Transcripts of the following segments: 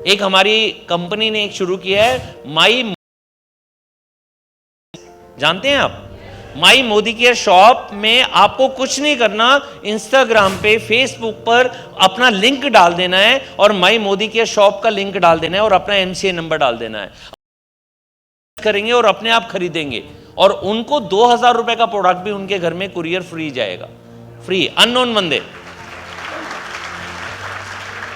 एक हमारी कंपनी ने एक शुरू किया है माई, जानते हैं आप माई मोदी केयर शॉप में आपको कुछ नहीं करना, इंस्टाग्राम पे फेसबुक पर अपना लिंक डाल देना है और माई मोदी केयर शॉप का लिंक डाल देना है और अपना एमसीए नंबर डाल देना है, करेंगे और अपने आप खरीदेंगे और उनको 2000 रुपए का प्रोडक्ट भी उनके घर में कुरियर फ्री जाएगा, फ्री, अननोन बंदे।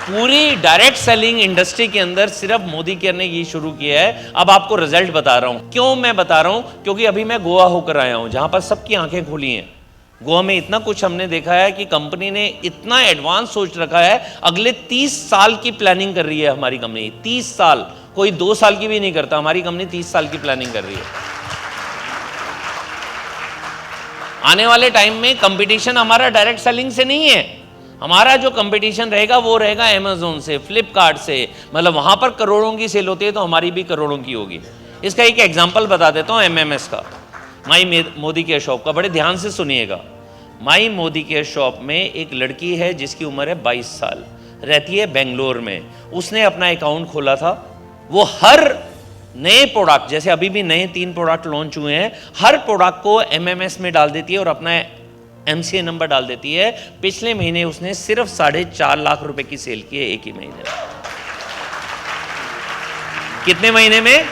पूरी डायरेक्ट सेलिंग इंडस्ट्री के अंदर सिर्फ मोदी केयर ने ये शुरू किया है। अब आपको रिजल्ट बता रहा हूं। क्यों मैं बता रहा हूं? क्योंकि अभी मैं गोवा होकर आया हूं, जहां पर सबकी आंखें खुली हैं। गोवा में इतना कुछ हमने देखा है कि कंपनी ने इतना एडवांस सोच रखा है, अगले 30 साल की प्लानिंग कर रही है हमारी कंपनी। 30 साल, कोई 2 साल की भी नहीं करता, हमारी कंपनी 30 साल की प्लानिंग कर रही है। आने वाले टाइम में कंपटीशन हमारा डायरेक्ट सेलिंग से नहीं है, हमारा जो कंपटीशन रहेगा वो रहेगा अमेज़न से, फ्लिपकार्ट से, मतलब वहाँ पर करोड़ों की सेल होती है तो हमारी भी करोड़ों की होगी। इसका एक एग्जांपल बता देता हूँ एमएमएस का, माई मोदी केयर शॉप का, बड़े ध्यान से सुनिएगा। माई मोदी केयर शॉप में एक लड़की है जिसकी उम्र है 22 साल, रहती है बेंगलोर में। उसने अपना अकाउंट खोला था। वो हर नए प्रोडक्ट, जैसे अभी भी नए 3 प्रोडक्ट लॉन्च हुए हैं, हर प्रोडक्ट को एमएमएस में डाल देती है और अपना एमसीए नंबर डाल देती है। पिछले महीने उसने सिर्फ 4.5 लाख रुपए की सेल की है, एक ही महीने में। कितने महीने में?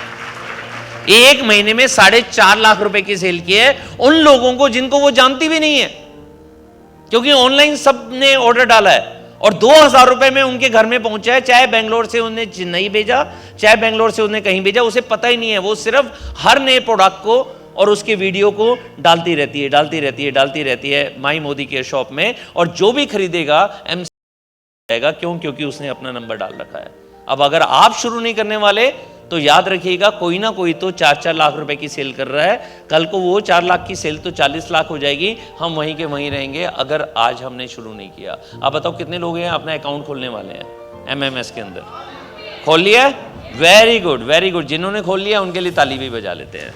एक महीने में 4.5 लाख रुपए की सेल की है, उन लोगों को जिनको वो जानती भी नहीं है, क्योंकि ऑनलाइन सबने ऑर्डर डाला है और 2000 रुपए में उनके घर में पहुंचा है। चाहे बेंगलोर से उन्हें चेन्नई भेजा, चाहे बेंगलोर से उन्हें कहीं भेजा, उसे पता ही नहीं है। वो सिर्फ हर नए प्रोडक्ट को और उसके वीडियो को डालती रहती है माई मोदी केयर शॉप में, और जो भी खरीदेगा एम जाएगा। क्यों? क्योंकि उसने अपना नंबर डाल रखा है। अब अगर आप शुरू नहीं करने वाले तो याद रखिएगा, कोई ना कोई तो 4-4 लाख रुपए की सेल कर रहा है। कल को वो 4 लाख की सेल तो 40 लाख हो जाएगी, हम वहीं के वहीं रहेंगे अगर आज हमने शुरू नहीं किया। आप बताओ कितने लोग हैं अपना अकाउंट खोलने वाले हैं एमएमएस के अंदर? खोल लिया? Very good, very good. जिन्होंने खोल लिया उनके लिए ताली भी बजा लेते हैं।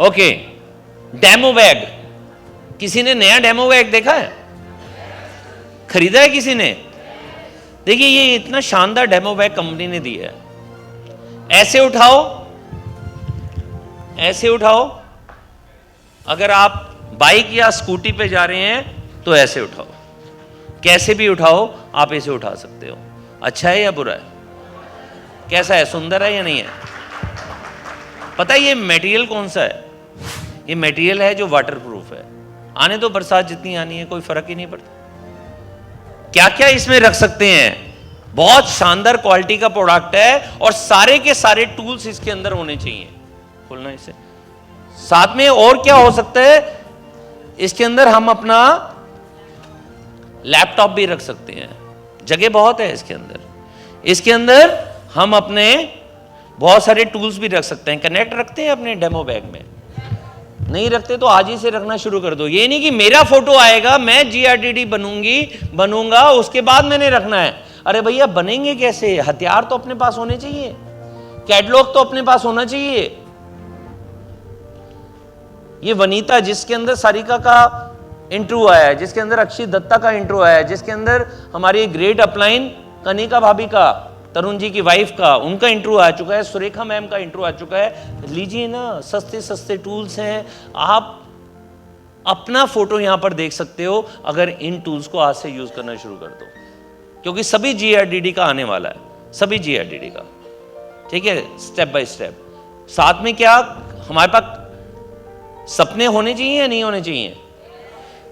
ओके, डेमो बैग, किसी ने नया डेमो बैग देखा है? खरीदा है किसी ने? देखिए ये इतना शानदार डेमो बैग कंपनी ने दिया है। ऐसे उठाओ, ऐसे उठाओ। अगर आप बाइक या स्कूटी पे जा रहे हैं तो ऐसे उठाओ, कैसे भी उठाओ आप इसे उठा सकते हो। अच्छा है या बुरा है? कैसा है? सुंदर है या नहीं है? पता है ये मटेरियल कौन सा है? ये मटेरियल है जो वाटरप्रूफ है। आने तो बरसात जितनी आनी है, कोई फर्क ही नहीं पड़ता। क्या क्या इसमें रख सकते हैं? बहुत शानदार क्वालिटी का प्रोडक्ट है और सारे के सारे टूल्स इसके अंदर होने चाहिए। खोलना इसे। साथ में और क्या हो सकता है? इसके अंदर हम अपना लैपटॉप भी रख सकते हैं, जगह बहुत है इसके अंदर। इसके अंदर हम अपने बहुत सारे टूल्स भी रख सकते हैं। कनेक्ट रखते हैं अपने डेमो बैग में? नहीं रखते तो आज ही से रखना शुरू कर दो। ये नहीं कि मेरा फोटो आएगा, मैं GRDD बनूंगा, उसके बाद मैंने रखना है। अरे भैया बनेंगे कैसे? हथियार तो अपने पास होने चाहिए, कैटलॉग तो अपने पास होना चाहिए। ये वनीता जिसके अंदर सारिका का इंट्रो आया है, जिसके अंदर अक्षय दत्ता का इंट्रो आया है, जिसके अंदर हमारी ग्रेट अपलाइन कनिका भाभी का, तरुण जी की वाइफ का, उनका इंट्रो आ चुका है, सुरेखा मैम का इंट्रो आ चुका है। लीजिए ना, सस्ते सस्ते टूल्स हैं, आप अपना फोटो यहां पर देख सकते हो अगर इन टूल्स को आज से यूज करना शुरू कर दो, क्योंकि सभी GRDD का आने वाला है, सभी GRDD का। ठीक है, स्टेप बाय स्टेप। साथ में क्या हमारे पास सपने होने चाहिए या नहीं होने चाहिए?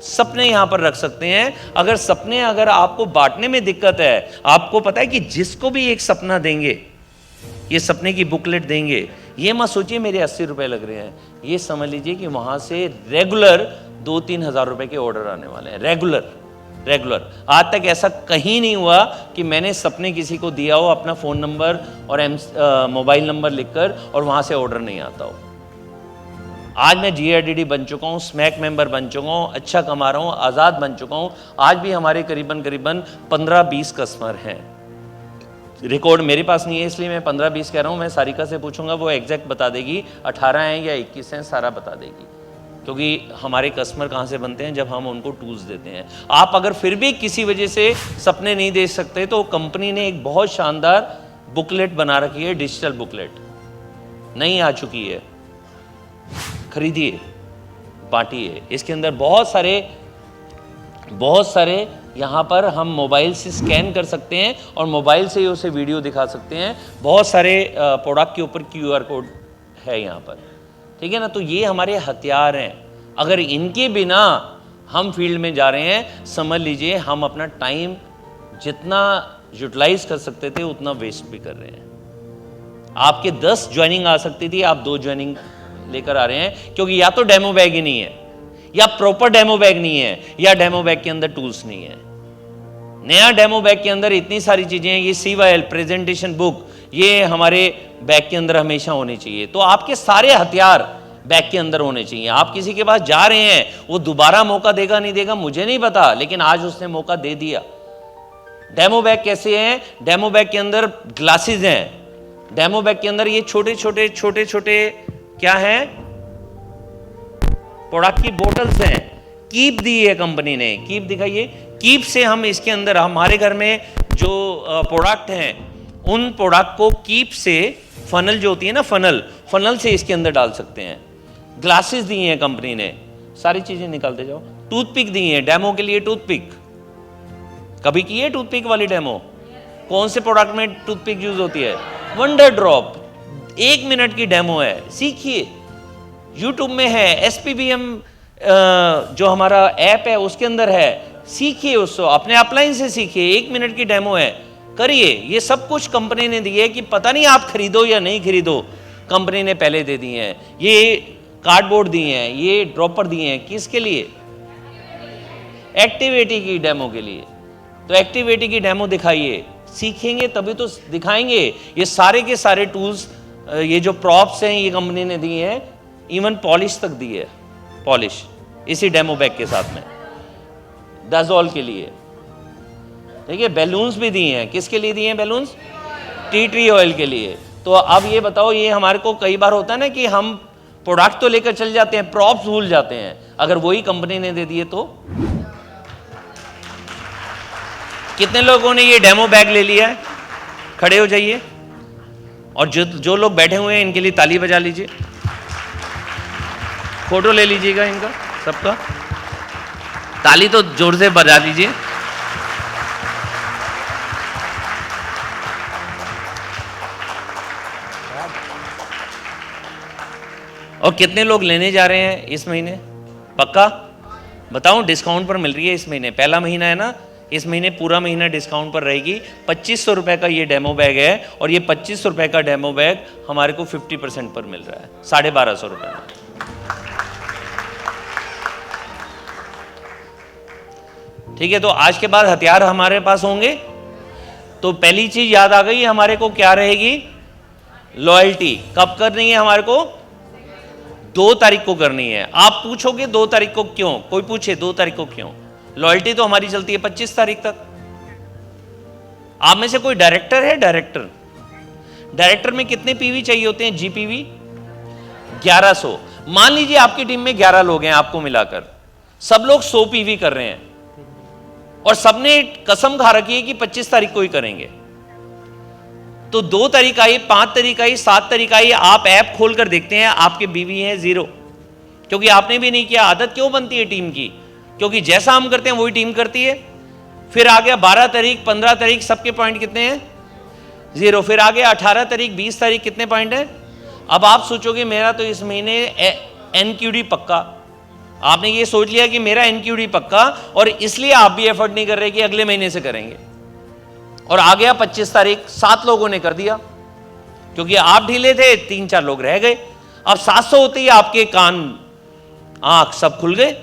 सपने यहां पर रख सकते हैं। अगर आपको बांटने में दिक्कत है, आपको पता है कि जिसको भी एक सपना देंगे, ये सपने की बुकलेट देंगे, ये मत सोचिए मेरे 80 रुपए लग रहे हैं। ये समझ लीजिए कि वहां से रेगुलर 2-3 हजार रुपए के ऑर्डर आने वाले हैं। रेगुलर। आज तक ऐसा कहीं नहीं हुआ कि मैंने सपने किसी को दिया हो अपना फोन नंबर और मोबाइल नंबर लिखकर और वहां से ऑर्डर नहीं आता हो। आज मैं GRDD बन चुका हूँ, स्मैक मेंबर बन चुका हूँ, अच्छा कमा रहा हूँ, आज़ाद बन चुका हूँ। आज भी हमारे करीबन 15-20 कस्टमर हैं। रिकॉर्ड मेरे पास नहीं है इसलिए मैं 15-20 कह रहा हूँ। मैं सारिका से पूछूंगा, वो एग्जैक्ट बता देगी 18 हैं या 21 हैं, सारा बता देगी। क्योंकि हमारे कस्टमर कहाँ से बनते हैं, जब हम उनको टूल्स देते हैं। आप अगर फिर भी किसी वजह से सपने नहीं देख सकते तो कंपनी ने एक बहुत शानदार बुकलेट बना रखी है, डिजिटल बुकलेट नई आ चुकी है, खरीदिए, बांटिए। इसके अंदर बहुत सारे यहाँ पर हम मोबाइल से स्कैन कर सकते हैं और मोबाइल से ही उसे वीडियो दिखा सकते हैं। बहुत सारे प्रोडक्ट के ऊपर QR कोड है यहाँ पर, ठीक है ना। तो ये हमारे हथियार हैं, अगर इनके बिना हम फील्ड में जा रहे हैं, समझ लीजिए हम अपना टाइम जितना यूटिलाइज कर सकते थे उतना वेस्ट भी कर रहे हैं। आपके 10 ज्वाइनिंग आ सकती थी, आप 2 ज्वाइनिंग लेकर आ रहे हैं, क्योंकि या तो डेमो बैग ही नहीं है, या प्रॉपर डेमो बैग नहीं है, या डेमो बैग के अंदर टूल्स नहीं है। नया डेमो बैग के अंदर इतनी सारी चीजें हैं, ये CYL प्रेजेंटेशन बुक ये हमारे बैग के अंदर हमेशा होनी चाहिए। तो आपके सारे हथियार बैग के अंदर होने चाहिए। आप किसी के पास जा रहे हैं, वो दोबारा मौका देगा नहीं देगा मुझे नहीं पता, लेकिन आज उसने मौका दे दिया। डेमो बैग कैसे हैं? डेमो बैग के अंदर ग्लासेस हैं, डेमो बैग के अंदर ये छोटे छोटे क्या हैं, प्रोडक्ट की बोटल्स हैं। कीप दी है कंपनी ने, कीप दिखाइए। कीप से हम इसके अंदर हमारे घर में जो प्रोडक्ट हैं उन प्रोडक्ट को कीप से, फनल जो होती है ना, फनल से इसके अंदर डाल सकते हैं। ग्लासेस दी हैं कंपनी ने, सारी चीजें निकालते जाओ। टूथपिक दी है डेमो के लिए, टूथपिक कभी की है टूथपिक वाली डेमो? कौन से प्रोडक्ट में टूथपिक यूज होती है? Wonder drop. 1 मिनट की डेमो है, सीखिए, यूट्यूब में है। SPBM जो हमारा ऐप है उसके अंदर है, सीखिए उसको, अपने अपलाइन से सीखिए। 1 मिनट की डेमो है, करिए। ये सब कुछ कंपनी ने दी है कि पता नहीं आप खरीदो या नहीं खरीदो, कंपनी ने पहले दे दी है। ये कार्डबोर्ड दिए हैं, ये ड्रॉपर दिए हैं, किसके लिए? एक्टिविटी की डेमो के लिए। तो एक्टिविटी की डेमो दिखाइए, सीखेंगे तभी तो दिखाएंगे। ये सारे के सारे टूल्स, ये जो प्रॉप्स हैं ये कंपनी ने दिए हैं, इवन पॉलिश तक दी है, पॉलिश इसी डेमो बैग के साथ में, डाजोल के लिए, ठीक है। बैलून्स भी दिए हैं, किसके लिए दिए हैं बैलून्स? टी ट्री ऑयल के लिए। तो अब ये बताओ, ये हमारे को कई बार होता है ना कि हम प्रोडक्ट तो लेकर चल जाते हैं, प्रॉप्स भूल जाते हैं। अगर वही कंपनी ने दे दिए तो? कितने लोगों ने ये डेमो बैग ले लिया है? खड़े हो जाइए, और जो लोग बैठे हुए हैं इनके लिए ताली बजा लीजिए, फोटो ले लीजिएगा इनका सबका, ताली तो जोर से बजा दीजिए। और कितने लोग लेने जा रहे हैं इस महीने? पक्का बताऊं, डिस्काउंट पर मिल रही है इस महीने, पहला महीना है ना, इस महीने पूरा महीना डिस्काउंट पर रहेगी। 2500 रुपए का ये डेमो बैग है, और ये 2500 रुपए का डेमो बैग हमारे को 50% पर मिल रहा है, 1250 रुपए में। ठीक है, तो आज के बाद हथियार हमारे पास होंगे। तो पहली चीज याद आ गई हमारे को, क्या रहेगी? लॉयल्टी। कब करनी है हमारे को? 2 तारीख को करनी है। आप पूछोगे 2 तारीख को क्यों? कोई पूछे 2 तारीख को क्यों? लॉयल्टी तो हमारी चलती है 25 तारीख तक। आप में से कोई डायरेक्टर है? डायरेक्टर में कितने पीवी चाहिए होते हैं? GPV 1100। मान लीजिए आपकी टीम में 11 लोग हैं, आपको मिलाकर सब लोग 100 पीवी कर रहे हैं, और सबने कसम खा रखी है कि 25 तारीख को ही करेंगे। तो 2 तारीख आई, 5 तारीख आई, 7 तारीख आई, आप ऐप खोलकर देखते हैं आपके बीवी हैं 0, क्योंकि आपने भी नहीं किया। आदत क्यों बनती है टीम की? क्योंकि जैसा हम करते हैं वही टीम करती है। फिर आ गया 12 तारीख, 15 तारीख, सबके पॉइंट कितने हैं? 0। फिर आ गया 18 तारीख, 20 तारीख, कितने पॉइंट है? अब आप सोचोगे मेरा तो इस महीने NQD पक्का। आपने ये सोच लिया कि मेरा NQD पक्का, और इसलिए आप भी एफर्ट नहीं कर रहे कि अगले महीने से करेंगे। और आ गया 25 तारीख, 7 लोगों ने कर दिया, क्योंकि आप ढीले थे, 3-4 लोग रह गए। अब 700 होते ही आपके कान आंख सब खुल गए।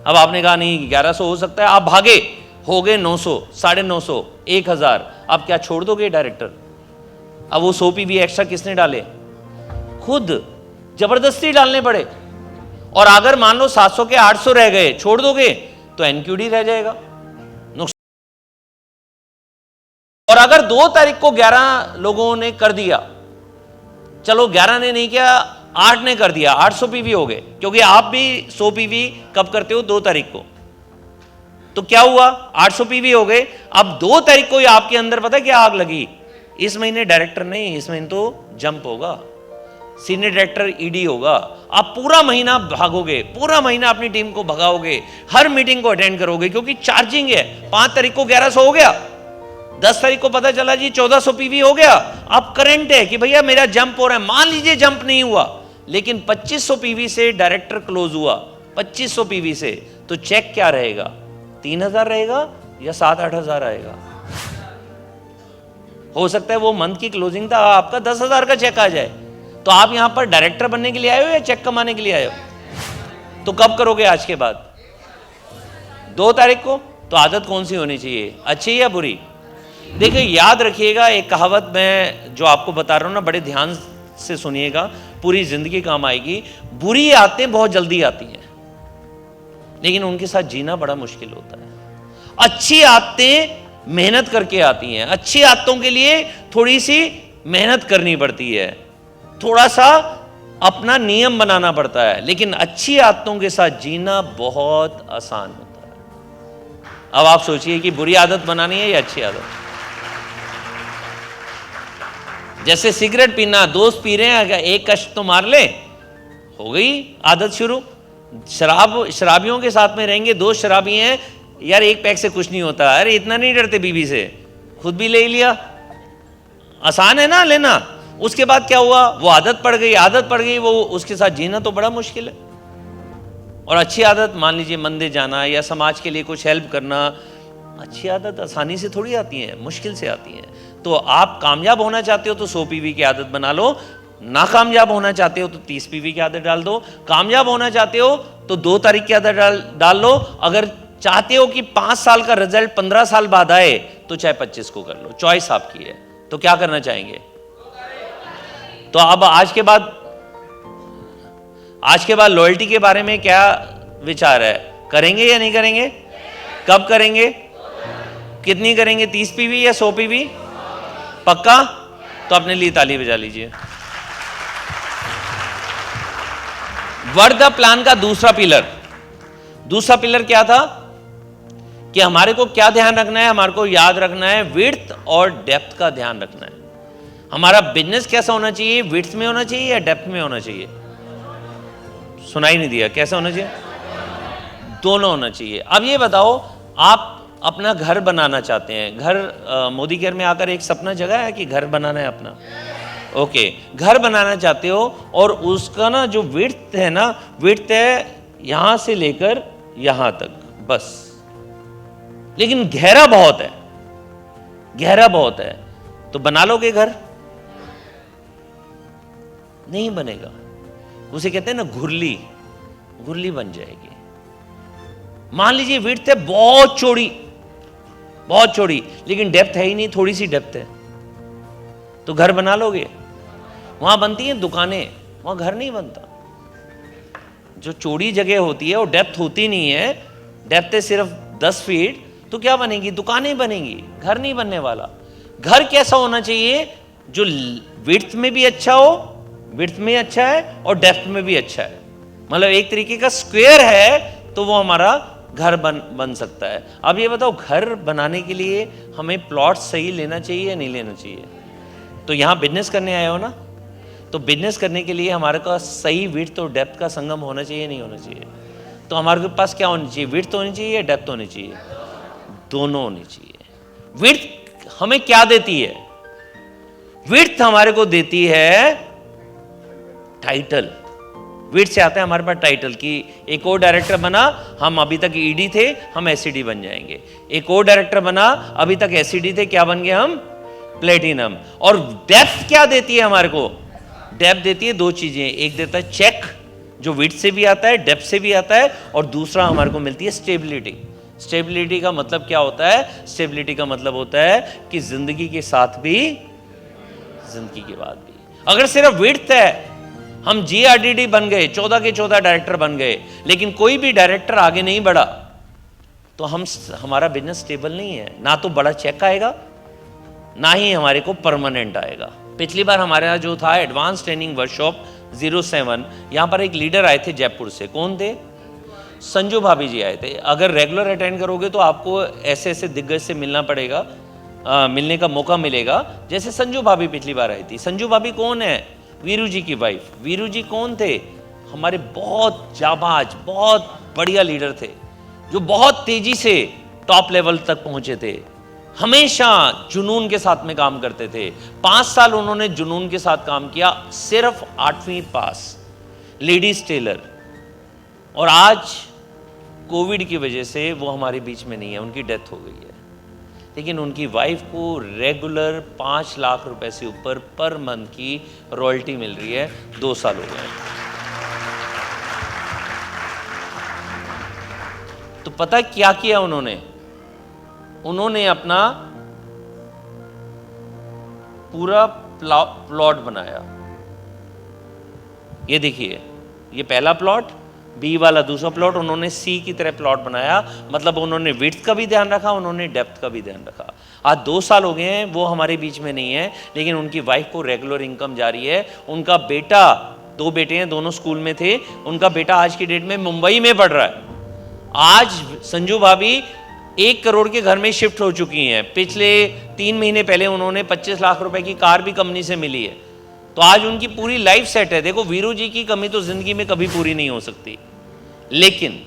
अब आपने कहा नहीं 1100 हो सकता है, आप भागे, हो गए 900, 950, 1000। अब क्या छोड़ दोगे डायरेक्टर? अब वो 100 पीवी एक्स्ट्रा किसने डाले? खुद जबरदस्ती डालने पड़े। और अगर मान लो 700 के 800 रह गए, छोड़ दोगे तो NQD रह जाएगा, नुकसान। और अगर 2 तारीख को 11 लोगों ने कर दिया, चलो 11 ने नहीं किया, 8 ने कर दिया, 800 पीवी हो गए, क्योंकि आप भी 100 पीवी कब करते हो? 2 तारीख को। तो क्या हुआ? 800 पीवी हो गए। अब 2 तारीख को ही आपके अंदर पता है क्या आग लगी? इस महीने डायरेक्टर नहीं, इस महीने तो जंप होगा, सीनियर डायरेक्टर ईडी होगा। आप पूरा महीना भागोगे, पूरा महीना अपनी टीम को भगाओगे, हर मीटिंग को अटेंड करोगे, क्योंकि चार्जिंग है। 5 तारीख को 1100 हो गया, 10 तारीख को पता चला जी 1400 पीवी हो गया। अब करंट है कि भैया मेरा जंप हो रहा है। मान लीजिए जंप नहीं हुआ, लेकिन 2500 पीवी से डायरेक्टर क्लोज हुआ, 2500 पीवी से, तो चेक क्या रहेगा? 3000 रहेगा या 7-8 हजार आएगा? हो सकता है वो मंथ की क्लोजिंग था, आपका 10,000 का चेक आ जाए। तो आप यहां पर डायरेक्टर बनने के लिए आए हो या चेक कमाने के लिए आए हो? तो कब करोगे आज के बाद? 2 तारीख को। तो आदत कौन सी होनी चाहिए, अच्छी या बुरी? देखिए याद रखिएगा, एक कहावत मैं जो आपको बता रहा हूं ना, बड़े ध्यान से सुनिएगा, पूरी जिंदगी काम आएगी। बुरी आदतें बहुत जल्दी आती हैं, लेकिन उनके साथ जीना बड़ा मुश्किल होता है। अच्छी आदतें मेहनत करके आती हैं। अच्छी आदतों के लिए थोड़ी सी मेहनत करनी पड़ती है, थोड़ा सा अपना नियम बनाना पड़ता है, लेकिन अच्छी आदतों के साथ जीना बहुत आसान होता है। अब आप सोचिए कि बुरी आदत बनानी है या अच्छी आदत? जैसे सिगरेट पीना, दोस्त पी रहे हैं, एक कश तो मार ले, हो गई आदत शुरू। शराबियों के साथ में रहेंगे, दोस्त शराबी हैं, यार एक पैक से कुछ नहीं होता, अरे इतना नहीं डरते बीवी से, खुद भी ले लिया, आसान है ना लेना। उसके बाद क्या हुआ? वो आदत पड़ गई, आदत पड़ गई, वो उसके साथ जीना तो बड़ा मुश्किल है। और अच्छी आदत, मान लीजिए मंदिर जाना या समाज के लिए कुछ हेल्प करना, अच्छी आदत आसानी से थोड़ी आती है, मुश्किल से आती है। तो आप कामयाब होना चाहते हो तो 100 पीवी की आदत बना लो, नाकामयाब होना चाहते हो तो 30 पीवी की आदत डाल दो, कामयाब होना चाहते हो तो 2 तारीख की आदत डाल लो। अगर चाहते हो कि 5 साल का रिजल्ट 15 साल बाद आए तो चाहे 25 को कर लो, चॉइस आपकी है। तो क्या करना चाहेंगे? तो अब आज के बाद लॉयल्टी के बारे में क्या विचार है? करेंगे या नहीं करेंगे? कब करेंगे? कितनी करेंगे? 30 पीवी या 100 पीवी? पक्का? तो अपने लिए ताली बजा लीजिए। वर्क द प्लान का दूसरा पिलर क्या था? कि हमारे को क्या ध्यान रखना है? हमारे को याद रखना है विड्थ और डेप्थ का ध्यान रखना है। हमारा बिजनेस कैसा होना चाहिए? विड्थ में होना चाहिए या डेप्थ में होना चाहिए? सुनाई नहीं दिया, कैसा होना चाहिए? दोनों होना चाहिए। अब ये बताओ, आप अपना घर बनाना चाहते हैं, घर मोदी केयर में आकर एक सपना जगा है कि घर बनाना है अपना, ओके, घर बनाना चाहते हो, और उसका ना जो विड्थ है ना, विड्थ है यहां से लेकर यहां तक बस, लेकिन गहरा बहुत है, तो बना लोगे घर? नहीं बनेगा। उसे कहते हैं ना घुरली बन जाएगी। मान लीजिए विड्थ है बहुत चौड़ी, लेकिन डेप्थ है ही नहीं, थोड़ी सी डेप्थ है, तो घर बना लोगे? वहां बनती हैं दुकानें, वहां घर नहीं बनता। जो चौड़ी जगह होती है वो डेप्थ होती नहीं है, डेप्थ है सिर्फ 10 फीट, तो क्या बनेगी? दुकानें बनेंगी, घर नहीं बनने वाला। घर कैसा होना चाहिए? जो विड्थ में भी अच्छा हो, विड्थ में अच्छा है और डेप्थ में भी अच्छा है, मतलब एक तरीके का स्क्वायर है, तो वो हमारा घर बन सकता है। अब ये बताओ, घर बनाने के लिए हमें प्लॉट सही लेना चाहिए या नहीं लेना चाहिए? तो यहां बिजनेस करने आए हो ना, तो बिजनेस करने के लिए हमारे पास सही विड्थ और डेप्थ का संगम होना चाहिए, नहीं होना चाहिए? तो हमारे पास क्या होनी चाहिए? विड्थ होनी चाहिए या डेप्थ होनी चाहिए? दोनों होनी चाहिए। विड्थ हमें क्या देती है? विड्थ हमारे को देती है टाइटल। विड्थ से आता है हमारे पास टाइटल कि एक और डायरेक्टर बना, हम अभी तक ईडी थे, हम एसईडी बन जाएंगे। एक और डायरेक्टर बना, अभी तक एसईडी थे, क्या बन गए हम? प्लेटिनम। और डेप्थ क्या देती है हमारे को? डेप्थ देती है 2 चीजें, एक देता है चेक, जो विड्थ से भी आता है, डेप्थ से भी आता है, और दूसरा हमारे को मिलती है स्टेबिलिटी। स्टेबिलिटी का मतलब क्या होता है? स्टेबिलिटी का मतलब होता है कि जिंदगी के साथ भी, जिंदगी के बाद भी। अगर सिर्फ विड्थ है, हम जीआरडीडी बन गए, 14 के 14 डायरेक्टर बन गए, लेकिन कोई भी डायरेक्टर आगे नहीं बढ़ा, तो हमारा बिजनेस स्टेबल नहीं है। ना तो बड़ा चेक आएगा, ना ही हमारे को परमानेंट आएगा। पिछली बार हमारे यहाँ जो था एडवांस ट्रेनिंग वर्कशॉप 07, यहाँ पर एक लीडर आए थे जयपुर से। कौन थे? संजू भाभी जी आए थे। अगर रेगुलर अटेंड करोगे तो आपको ऐसे ऐसे दिग्गज से मिलना पड़ेगा, मिलने का मौका मिलेगा, जैसे संजू भाभी पिछली बार आई थी। संजू भाभी कौन है? वीरू जी की वाइफ। वीरू जी कौन थे? हमारे बहुत जाबाज, बहुत बढ़िया लीडर थे, जो बहुत तेजी से टॉप लेवल तक पहुंचे थे। हमेशा जुनून के साथ में काम करते थे। 5 साल उन्होंने जुनून के साथ काम किया, सिर्फ 8वीं पास, लेडीज टेलर। और आज कोविड की वजह से वो हमारे बीच में नहीं है, उनकी डेथ हो गई है। लेकिन उनकी वाइफ को रेगुलर 5 लाख रुपए से ऊपर पर मंथ की रॉयल्टी मिल रही है। 2 साल हो गए। तो पता क्या किया उन्होंने? उन्होंने अपना पूरा प्लॉट बनाया। ये देखिए, ये पहला प्लॉट, बी वाला दूसरा प्लॉट, उन्होंने सी की तरह प्लॉट बनाया। मतलब उन्होंने विड्थ का भी ध्यान रखा, उन्होंने डेप्थ का भी ध्यान रखा। आज 2 साल हो गए हैं, वो हमारे बीच में नहीं है, लेकिन उनकी वाइफ को रेगुलर इनकम जारी है। उनका बेटा, 2 बेटे हैं, दोनों स्कूल में थे, उनका बेटा आज की डेट में मुंबई में पढ़ रहा है। आज संजू भाभी 1 करोड़ के घर में शिफ्ट हो चुकी हैं। पिछले 3 महीने पहले उन्होंने 25 लाख रुपए की कार भी कंपनी से मिली है। तो आज उनकी पूरी लाइफ सेट है। देखो, वीरू जी की कमी तो जिंदगी में कभी पूरी नहीं हो सकती, लेकिन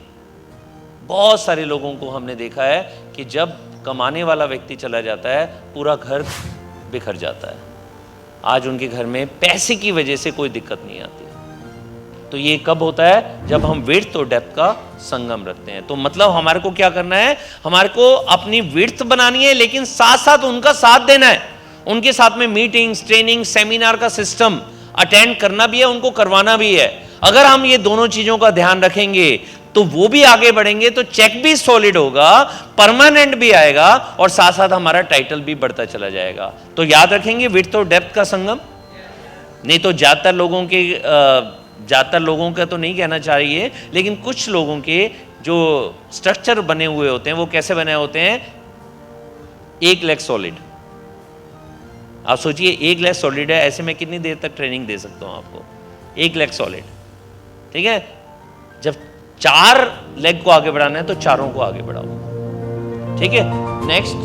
बहुत सारे लोगों को हमने देखा है कि जब कमाने वाला व्यक्ति चला जाता है, पूरा घर बिखर जाता है। आज उनके घर में पैसे की वजह से कोई दिक्कत नहीं आती। तो ये कब होता है? जब हम विड्थ और डेप्थ का संगम रखते हैं। तो मतलब हमारे को क्या करना है? हमारे को अपनी विड्थ बनानी है, लेकिन साथ साथ उनका साथ देना है। उनके साथ में मीटिंग्स, ट्रेनिंग, सेमिनार का सिस्टम अटेंड करना भी है, उनको करवाना भी है। अगर हम ये दोनों चीजों का ध्यान रखेंगे तो वो भी आगे बढ़ेंगे, तो चेक भी सॉलिड होगा, परमानेंट भी आएगा, और साथ साथ हमारा टाइटल भी बढ़ता चला जाएगा। तो याद रखेंगे विड्थ और डेप्थ का संगम। नहीं तो ज्यादातर लोगों का तो नहीं कहना चाहिए, लेकिन कुछ लोगों के जो स्ट्रक्चर बने हुए होते हैं वो कैसे बने होते हैं? 1 लाख सॉलिड। आप सोचिए, 1 लाख सॉलिड है, ऐसे में कितनी देर तक ट्रेनिंग दे सकता हूं आपको? 1 लाख सॉलिड, ठीक है। जब 4 लेग को आगे बढ़ाना है तो चारों को आगे बढ़ाओ, ठीक है। नेक्स्ट,